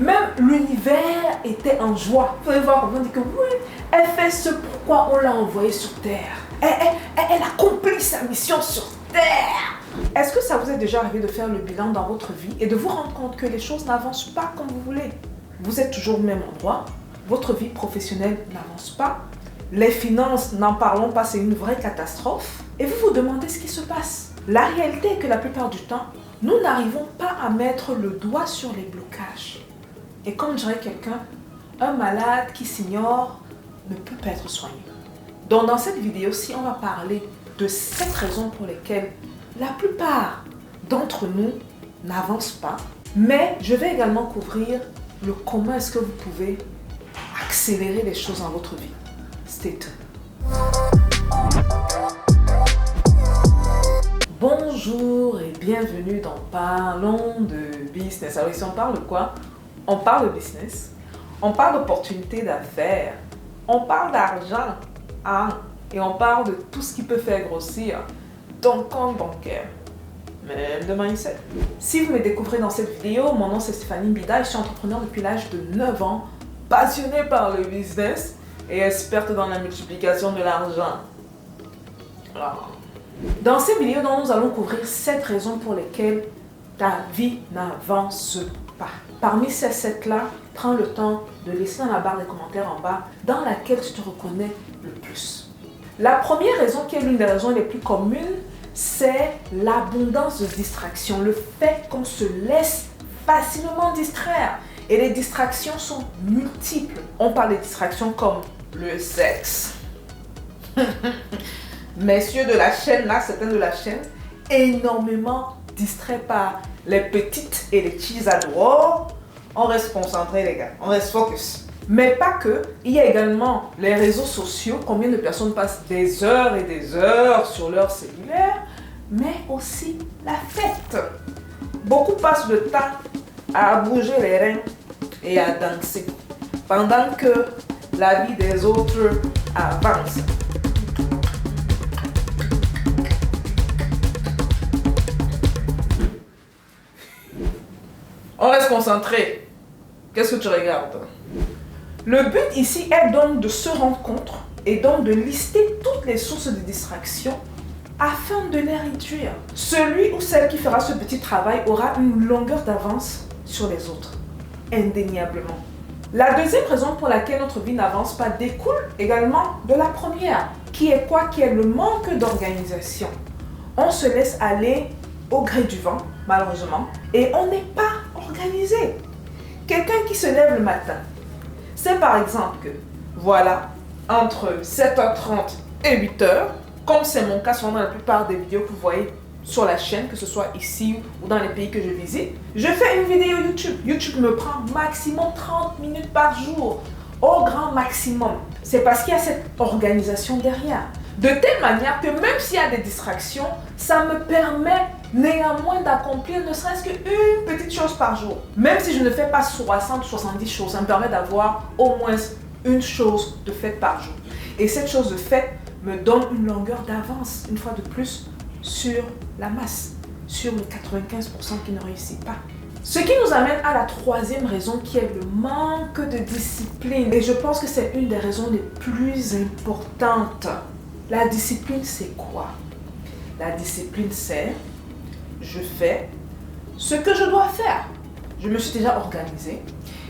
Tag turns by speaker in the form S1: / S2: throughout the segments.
S1: Même l'univers était en joie. Vous pouvez voir comment on dit que oui, elle fait ce pourquoi on l'a envoyée sur Terre. Elle accomplit sa mission sur Terre. Est-ce que ça vous est déjà arrivé de faire le bilan dans votre vie et de vous rendre compte que les choses n'avancent pas comme vous voulez? Vous êtes toujours au même endroit, votre vie professionnelle n'avance pas, les finances, n'en parlons pas, c'est une vraie catastrophe. Et vous vous demandez ce qui se passe. La réalité est que la plupart du temps, nous n'arrivons pas à mettre le doigt sur les blocages. Et comme dirait quelqu'un, un malade qui s'ignore ne peut pas être soigné. Donc dans cette vidéo-ci, on va parler de 7 raisons pour lesquelles la plupart d'entre nous n'avancent pas. Mais je vais également couvrir le comment est-ce que vous pouvez accélérer les choses dans votre vie. Stay tuned. Bonjour et bienvenue dans Parlons de Business. Alors ici on parle de quoi? On parle de business, on parle d'opportunités d'affaires, on parle d'argent, et on parle de tout ce qui peut faire grossir ton compte bancaire, même de mindset. Si vous me découvrez dans cette vidéo, mon nom c'est Stéphanie Mbida et je suis entrepreneur depuis l'âge de 9 ans, passionnée par le business et experte dans la multiplication de l'argent. Dans cette vidéo, nous allons couvrir 7 raisons pour lesquelles ta vie n'avance pas. Parmi ces 7-là, prends le temps de laisser dans la barre des commentaires en bas dans laquelle tu te reconnais le plus. La première raison, qui est l'une des raisons les plus communes, c'est l'abondance de distractions, le fait qu'on se laisse facilement distraire. Et les distractions sont multiples. On parle des distractions comme le sexe. Messieurs de la chaîne, là, certains de la chaîne, énormément distraits par les petites et les petits adours. On reste concentré, les gars. On reste focus. Mais pas que. Il y a également les réseaux sociaux. Combien de personnes passent des heures et des heures sur leur cellulaire. Mais aussi la fête. Beaucoup passent le temps à bouger les reins et à danser. Pendant que la vie des autres avance. On reste concentré. Qu'est-ce que tu regardes? Le but ici est donc de se rendre compte et donc de lister toutes les sources de distraction afin de les réduire. Celui ou celle qui fera ce petit travail aura une longueur d'avance sur les autres, indéniablement. La deuxième raison pour laquelle notre vie n'avance pas découle également de la première, qui est quoi? Qui est le manque d'organisation. On se laisse aller au gré du vent, malheureusement, et on n'est pas organisé. Quelqu'un qui se lève le matin, c'est par exemple que, voilà, entre 7h30 et 8h, comme c'est mon cas souvent dans la plupart des vidéos que vous voyez sur la chaîne, que ce soit ici ou dans les pays que je visite, je fais une vidéo YouTube. YouTube me prend maximum 30 minutes par jour, au grand maximum. C'est parce qu'il y a cette organisation derrière. De telle manière que même s'il y a des distractions, ça me permet néanmoins d'accomplir ne serait-ce qu'une petite chose par jour. Même si je ne fais pas 60 ou 70 choses, ça me permet d'avoir au moins une chose de faite par jour. Et cette chose de faite me donne une longueur d'avance, une fois de plus, sur la masse, sur le 95% qui ne réussit pas. Ce qui nous amène à la troisième raison qui est le manque de discipline. Et je pense que c'est une des raisons les plus importantes. La discipline, c'est quoi? La discipline, c'est je fais ce que je dois faire. Je me suis déjà organisée.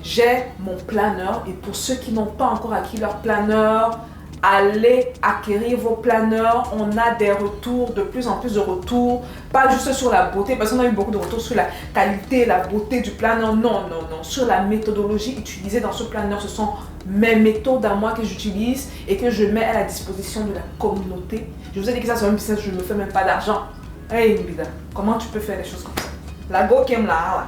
S1: J'ai mon planeur et pour ceux qui n'ont pas encore acquis leur planeur, allez acquérir vos planeurs. On a des retours, de plus en plus de retours, pas juste sur la beauté, parce qu'on a eu beaucoup de retours sur la qualité, la beauté du planeur. Non, non, non. Sur la méthodologie utilisée dans ce planeur, ce sont mes méthodes à moi que j'utilise et que je mets à la disposition de la communauté. Je vous ai dit que ça c'est un business, je ne me fais même pas d'argent. Hey Mbida, comment tu peux faire des choses comme ça? La go qui aime là.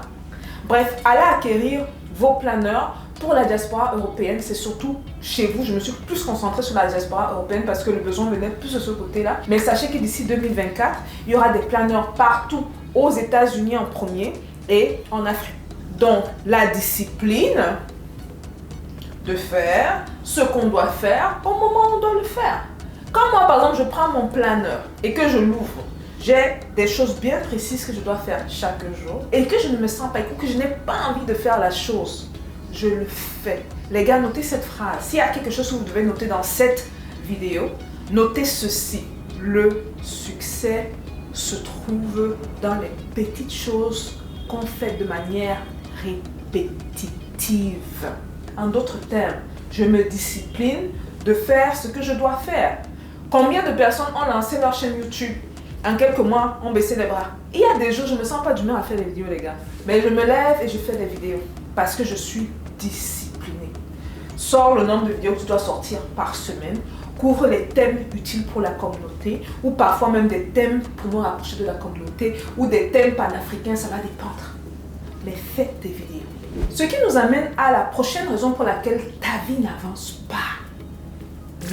S1: Bref, allez acquérir vos planeurs. Pour la diaspora européenne, c'est surtout chez vous. Je me suis plus concentrée sur la diaspora européenne parce que le besoin venait plus de ce côté-là. Mais sachez que d'ici 2024, il y aura des planeurs partout aux États-Unis en premier et en Afrique. Donc, la discipline de faire ce qu'on doit faire au moment où on doit le faire. Quand moi, par exemple, je prends mon planeur et que je l'ouvre, j'ai des choses bien précises que je dois faire chaque jour et que je ne me sens pas, que je n'ai pas envie de faire la chose je le fais. Les gars, notez cette phrase. S'il y a quelque chose que vous devez noter dans cette vidéo, notez ceci. Le succès se trouve dans les petites choses qu'on fait de manière répétitive. En d'autres termes, je me discipline de faire ce que je dois faire. Combien de personnes ont lancé leur chaîne YouTube? En quelques mois, ont baissé les bras. Il y a des jours, je ne me sens pas d'humeur à faire des vidéos, les gars. Mais je me lève et je fais des vidéos parce que je suis disciplinée. Sors le nombre de vidéos que tu dois sortir par semaine. Couvre les thèmes utiles pour la communauté ou parfois même des thèmes pour nous rapprocher de la communauté ou des thèmes panafricains, ça va dépendre. Mais faites des vidéos. Ce qui nous amène à la prochaine raison pour laquelle ta vie n'avance pas.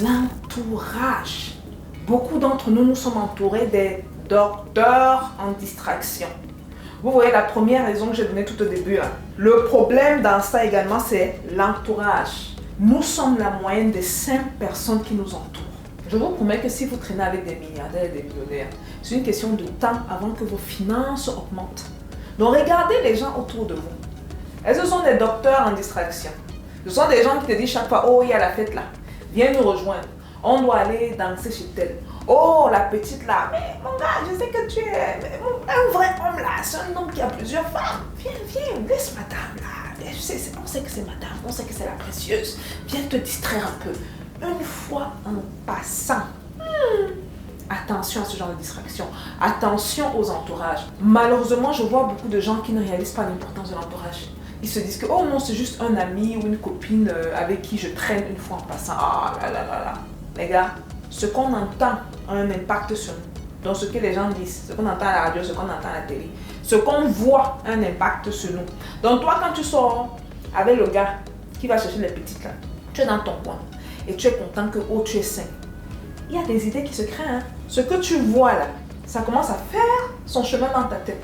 S1: L'entourage. Beaucoup d'entre nous, nous sommes entourés des docteurs en distraction. Vous voyez la première raison que j'ai donnée tout au début. Le problème dans ça également, c'est l'entourage. Nous sommes la moyenne des 5 personnes qui nous entourent. Je vous promets que si vous traînez avec des milliardaires et des millionnaires, c'est une question de temps avant que vos finances augmentent. Donc regardez les gens autour de vous. Est-ce que ce sont des docteurs en distraction? Ce sont des gens qui te disent chaque fois, oh il y a la fête là, viens nous rejoindre. On doit aller danser chez tel. Oh, la petite là. Mais mon gars, je sais que tu es un vrai homme là. C'est un homme qui a plusieurs femmes. Viens, laisse madame là. Je sais, on sait que c'est madame, on sait que c'est la précieuse. Viens te distraire un peu. Une fois en passant. Attention à ce genre de distraction. Attention aux entourages. Malheureusement, je vois beaucoup de gens qui ne réalisent pas l'importance de l'entourage. Ils se disent que, oh non, c'est juste un ami ou une copine avec qui je traîne une fois en passant. Ah là là là là. Les gars, ce qu'on entend a un impact sur nous. Donc ce que les gens disent, ce qu'on entend à la radio, ce qu'on entend à la télé, ce qu'on voit a un impact sur nous. Donc toi, quand tu sors avec le gars qui va chercher les petites là, tu es dans ton coin et tu es content que oh, tu es sain. Il y a des idées qui se créent. Hein? Ce que tu vois là, ça commence à faire son chemin dans ta tête.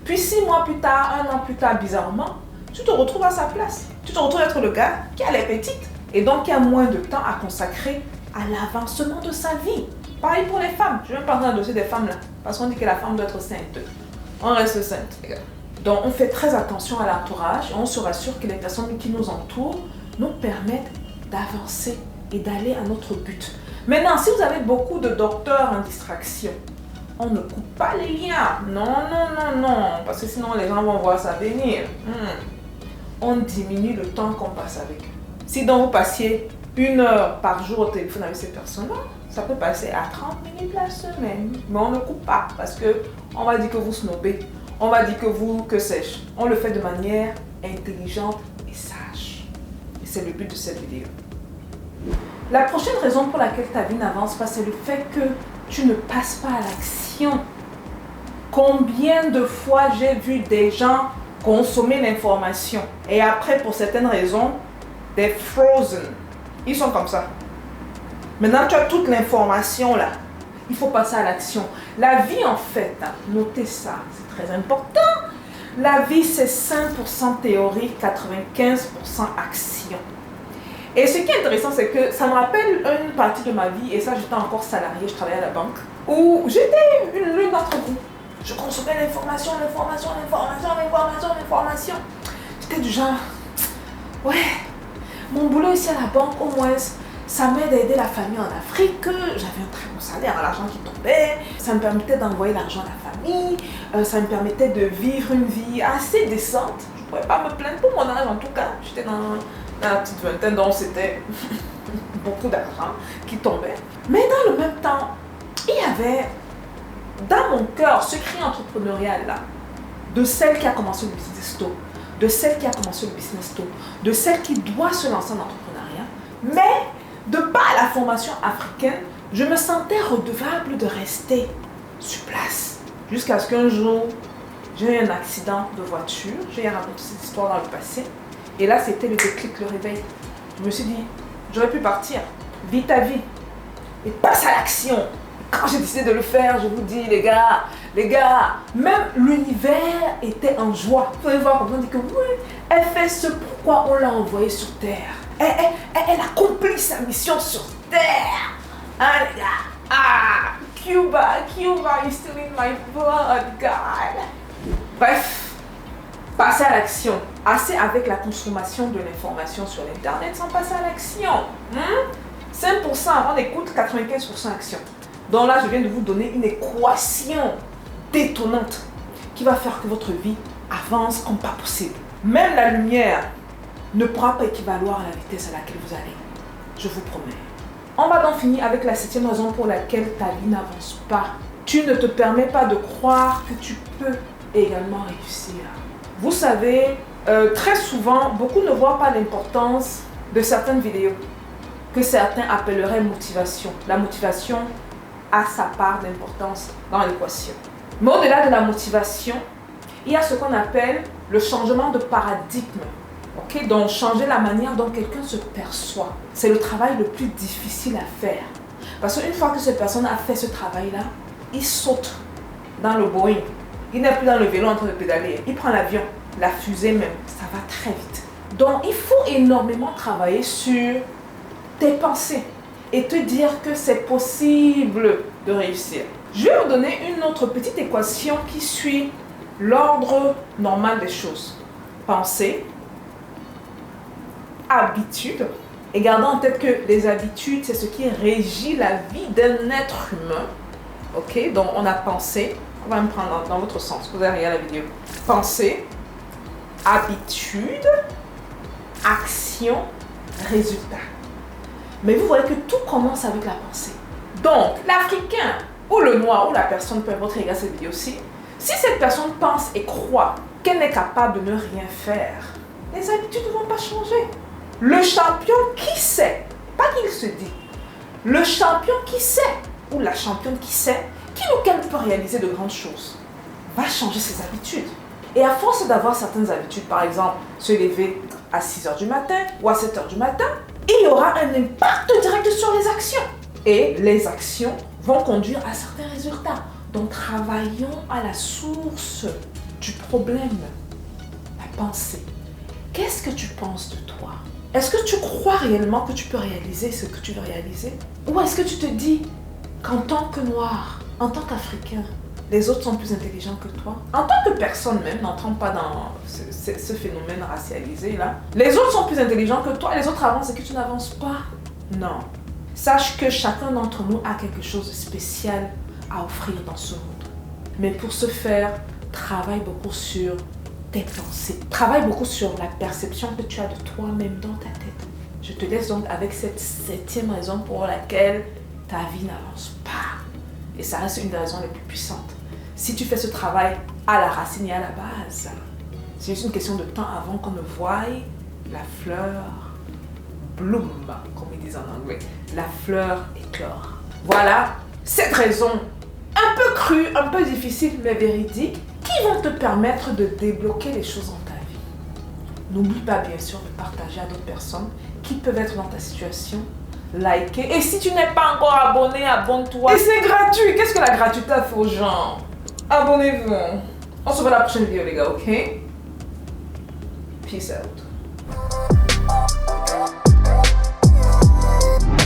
S1: Puis 6 mois plus tard, 1 an plus tard, bizarrement, tu te retrouves à sa place. Tu te retrouves à être le gars qui a les petites et donc qui a moins de temps à consacrer à l'avancement de sa vie. Pareil pour les femmes. Je ne vais pas entrer dans le dossier des femmes là. Parce qu'on dit que la femme doit être sainte. On reste sainte, les gars. Donc on fait très attention à l'entourage et on se rassure que les personnes qui nous entourent nous permettent d'avancer et d'aller à notre but. Maintenant, si vous avez beaucoup de docteurs en distraction, on ne coupe pas les liens. Non. Parce que sinon les gens vont voir ça venir. On diminue le temps qu'on passe avec eux. Si donc vous passiez 1 heure par jour au téléphone avec ces personnes-là, ça peut passer à 30 minutes la semaine. Mais on ne coupe pas parce qu'on va dire que vous snobez. On va dire que vous, que sais-je. On le fait de manière intelligente et sage. Et c'est le but de cette vidéo. La prochaine raison pour laquelle ta vie n'avance pas, c'est le fait que tu ne passes pas à l'action. Combien de fois j'ai vu des gens consommer l'information et après, pour certaines raisons, des frozen. Ils sont comme ça. Maintenant, tu as toute l'information là. Il faut passer à l'action. La vie, en fait, notez ça, c'est très important. La vie, c'est 5% théorie, 95% action. Et ce qui est intéressant, c'est que ça me rappelle une partie de ma vie, et ça, j'étais encore salariée, je travaillais à la banque, où j'étais l'une d'entre vous. Je consommais l'information. J'étais du genre, ouais, mon boulot ici à la banque, au moins, ça m'aide à aider la famille en Afrique. J'avais un très bon salaire, l'argent qui tombait. Ça me permettait d'envoyer l'argent à la famille. Ça me permettait de vivre une vie assez décente. Je ne pouvais pas me plaindre pour mon âge en tout cas. J'étais dans la petite vingtaine, donc c'était beaucoup d'argent qui tombait. Mais dans le même temps, il y avait dans mon cœur ce cri entrepreneurial là, de celle qui a commencé le business store, de celle qui a commencé le business store, de celle qui doit se lancer en entrepreneuriat. Mais de par la formation africaine, je me sentais redevable de rester sur place. Jusqu'à ce qu'un jour, j'ai eu un accident de voiture. J'ai raconté cette histoire dans le passé. Et là, c'était le déclic, le réveil. Je me suis dit, j'aurais pu partir. Vis ta vie. Et passe à l'action. Quand j'ai décidé de le faire, je vous dis, les gars, même l'univers était en joie. Vous pouvez voir comment on dit que oui, elle fait ce pourquoi on l'a envoyée sur Terre. Elle accomplit sa mission sur Terre. Hein, les gars? Ah, Cuba, you're still in my blood, God. Bref, Passez à l'action. Assez avec la consommation de l'information sur l'internet sans passer à l'action. 5% on écoute, 95% action. Donc là, je viens de vous donner une équation détonnante qui va faire que votre vie avance comme pas possible. Même la lumière ne pourra pas équivaloir à la vitesse à laquelle vous allez. Je vous promets. On va donc finir avec la 7e raison pour laquelle ta vie n'avance pas. Tu ne te permets pas de croire que tu peux également réussir. Vous savez, très souvent, beaucoup ne voient pas l'importance de certaines vidéos que certains appelleraient motivation. La motivation a sa part d'importance dans l'équation. Mais au-delà de la motivation, il y a ce qu'on appelle le changement de paradigme. Okay? Donc, changer la manière dont quelqu'un se perçoit. C'est le travail le plus difficile à faire. Parce qu'une fois que cette personne a fait ce travail-là, il saute dans le Boeing. Il n'est plus dans le vélo en train de pédaler. Il prend l'avion, la fusée même. Ça va très vite. Donc, il faut énormément travailler sur tes pensées et te dire que c'est possible de réussir. Je vais vous donner une autre petite équation qui suit l'ordre normal des choses. Pensée, habitude, et gardons en tête que les habitudes, c'est ce qui régit la vie d'un être humain. Ok, donc on a pensée, on va me prendre dans votre sens, vous allez regarder la vidéo. Pensée, habitude, action, résultat. Mais vous voyez que tout commence avec la pensée. Donc, l'Africain ou le Noir ou la personne, peu importe, regarde cette vidéo-ci, si cette personne pense et croit qu'elle n'est capable de ne rien faire, les habitudes ne vont pas changer. Le champion qui sait, pas qu'il se dit, le champion qui sait, ou la championne qui sait, qu'il ou qu'elle peut réaliser de grandes choses, va changer ses habitudes. Et à force d'avoir certaines habitudes, par exemple, se lever à 6h du matin ou à 7h du matin, il y aura un impact direct sur les actions. Et les actions vont conduire à certains résultats. Donc, travaillons à la source du problème. La pensée. Qu'est-ce que tu penses de toi? Est-ce que tu crois réellement que tu peux réaliser ce que tu veux réaliser? Ou est-ce que tu te dis qu'en tant que noir, en tant qu'Africain, les autres sont plus intelligents que toi? En tant que personne même, n'entrons pas dans ce phénomène racialisé là. Les autres sont plus intelligents que toi, les autres avancent et que tu n'avances pas. Non. Sache que chacun d'entre nous a quelque chose de spécial à offrir dans ce monde. Mais pour ce faire, travaille beaucoup sur tes pensées. Travaille beaucoup sur la perception que tu as de toi-même dans ta tête. Je te laisse donc avec cette 7e raison pour laquelle ta vie n'avance pas. Et ça reste une des raisons les plus puissantes. Si tu fais ce travail à la racine et à la base, c'est juste une question de temps avant qu'on ne voie la fleur bloom, comme ils disent en anglais. La fleur éclore. Voilà 7 raisons un peu crues, un peu difficiles, mais véridiques, qui vont te permettre de débloquer les choses dans ta vie. N'oublie pas bien sûr de partager à d'autres personnes qui peuvent être dans ta situation. Liker. Et si tu n'es pas encore abonné, abonne-toi. Et c'est gratuit. Qu'est-ce que la gratuité fait aux gens? Abonnez-vous. On se voit à la prochaine vidéo les gars, ok? Peace out.